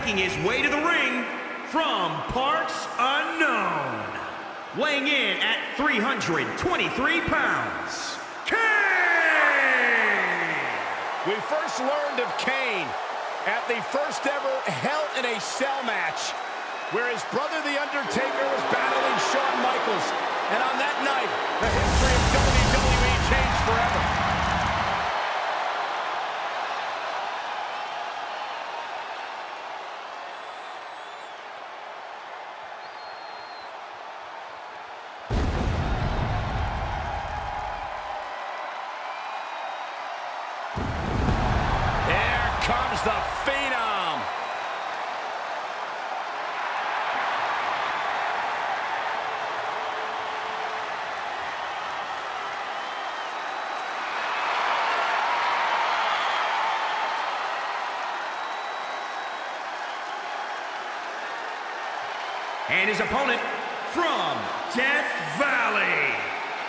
making his way to the ring from parts unknown, weighing in at 323 pounds, Kane! We first learned of Kane at the first ever Hell in a Cell match, where his brother, The Undertaker, was battling Shawn Michaels. And on that night, the history of WWE changed forever. There comes the Phenom. And his opponent from Death Valley,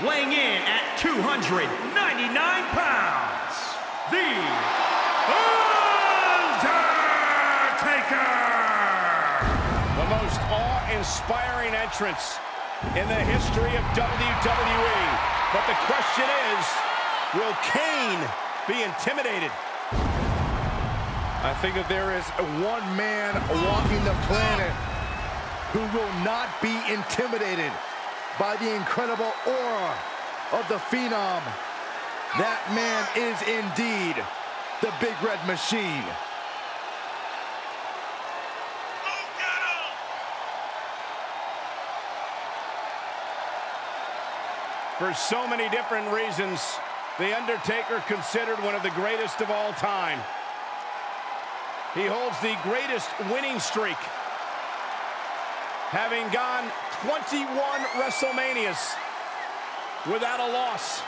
weighing in at 299 pounds, The Undertaker! The most awe-inspiring entrance in the history of WWE. But the question is, will Kane be intimidated? I think that there is one man walking the planet who will not be intimidated by the incredible aura of the Phenom. That man is indeed the Big Red Machine. For so many different reasons, The Undertaker considered one of the greatest of all time. He holds the greatest winning streak, having gone 21 WrestleManias without a loss.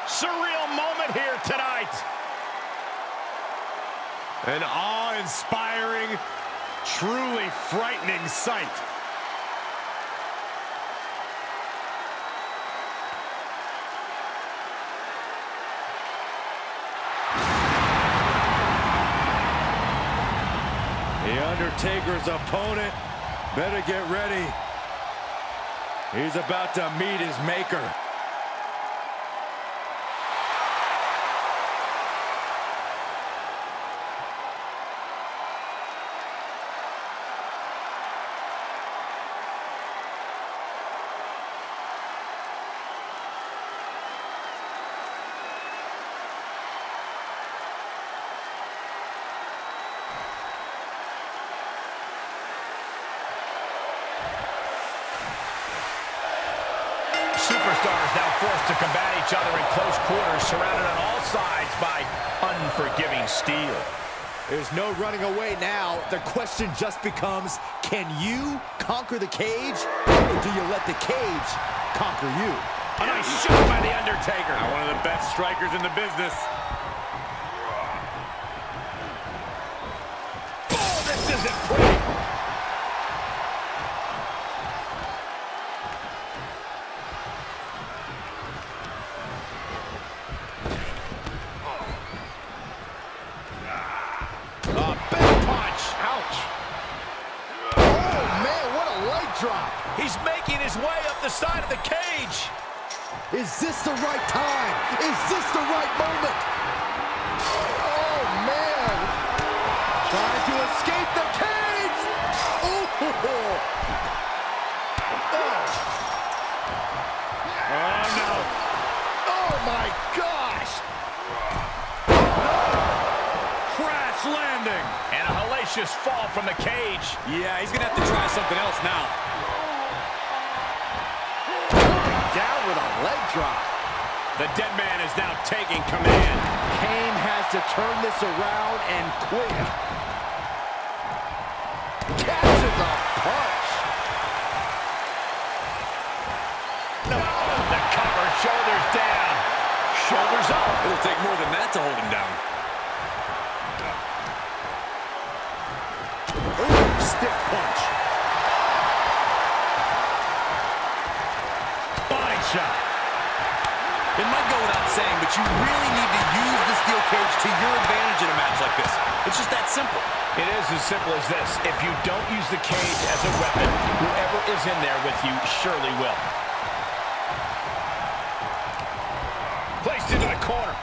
Surreal moment here tonight. An awe-inspiring, truly frightening sight. The Undertaker's opponent better get ready. He's about to meet his maker. Superstars now forced to combat each other in close quarters, surrounded on all sides by unforgiving steel. There's no running away now. The question just becomes, can you conquer the cage, or do you let the cage conquer you? A nice shot by The Undertaker. Now, one of the best strikers in the business. Oh, this isn't pretty. He's making his way up the side of the cage. Is this the right time? Is this the right moment? Oh, man. Trying to escape the cage. Oh. Oh, no. Oh, my gosh. Crash landing. And a hellacious fall from the cage. Yeah, he's going to have to try something else now. Down with a leg drop. The dead man is now taking command. Kane has to turn this around and quick. punch. No. The cover, shoulders down. Shoulders up. It'll take more than that to hold him down. Ooh, stiff punch. Body shot. It might go without saying, but you really need to use the steel cage to your advantage in a match like this. It's just that simple. It is as simple as this. If you don't use the cage as a weapon, whoever is in there with you surely will. Placed into the corner.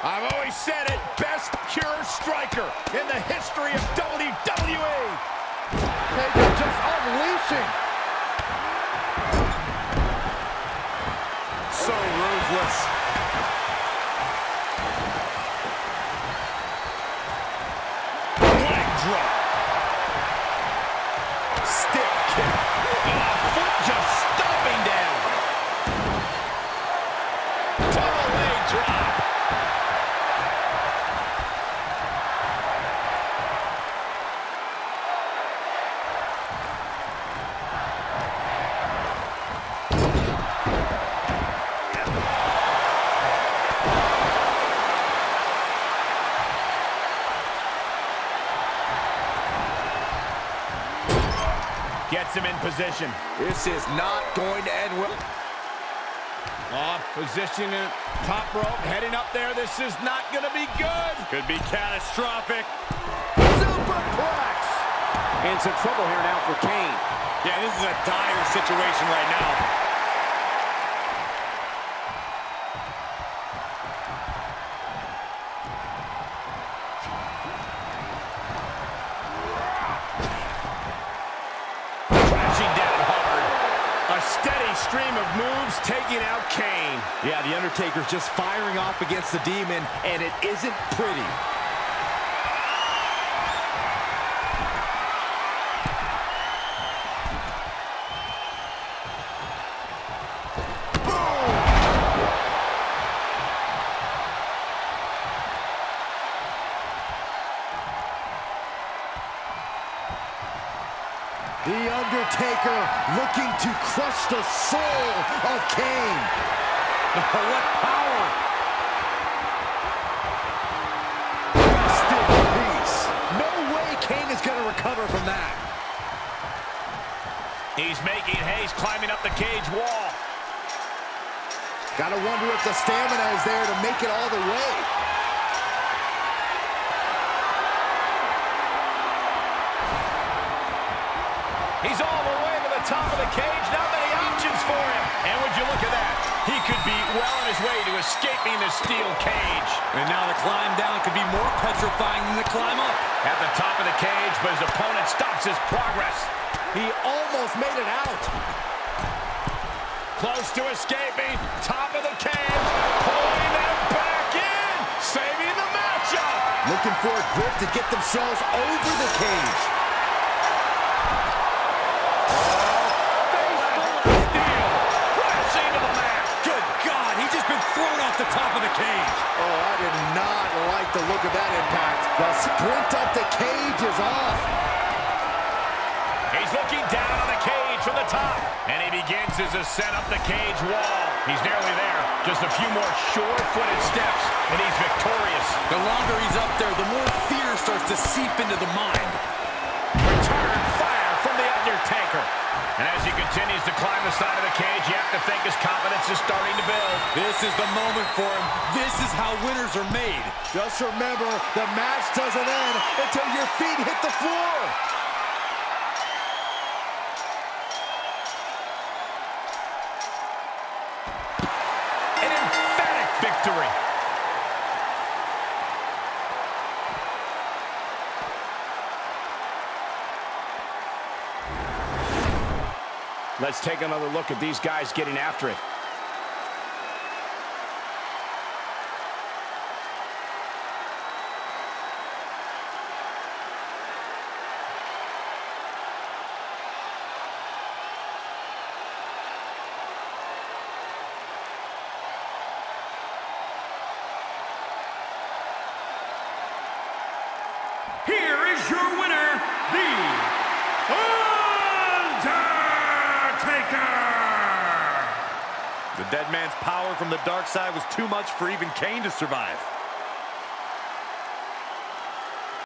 I've always said it, best pure striker in the history of WWE. Taker just unleashing. So ruthless. Leg drop. Stiff kick. Foot just stomping down. Double leg drop. Gets him in position. This is not going to end well. Position in top rope, heading up there. This is not going to be good. Could be catastrophic. Superplex. And some trouble here now for Kane. Yeah, this is a dire situation right now. A steady stream of moves taking out Kane. Yeah, the Undertaker's just firing off against the Demon, and it isn't pretty. The Undertaker looking to crush the soul of Kane. What power! Rest in peace. No way Kane is going to recover from that. He's making haste, climbing up the cage wall. Gotta wonder if the stamina is there to make it all the way. He's all the way to the top of the cage. Not many options for him. And would you look at that? He could be well on his way to escaping the steel cage. And now the climb down could be more petrifying than the climb up. At the top of the cage, but his opponent stops his progress. He almost made it out. Close to escaping. Top of the cage. Pulling them back in. Saving the matchup. Looking for a grip to get themselves over the cage. Thrown off the top of the cage. Oh, I did not like the look of that impact. The sprint up the cage is off. He's looking down on the cage from the top. And he begins his ascent up the cage wall. He's nearly there. Just a few more sure-footed steps, and he's victorious. The longer he's up there, the more fear starts to seep into the mind. Return fire from the Undertaker. And as he continues to climb the side of the cage, you have to think his confidence is starting to build. This is the moment for him. This is how winners are made. Just remember, the match doesn't end until your feet hit the floor. An emphatic victory. Let's take another look at these guys getting after it. Here is your winner, the The dead man's power from the dark side was too much for even Kane to survive.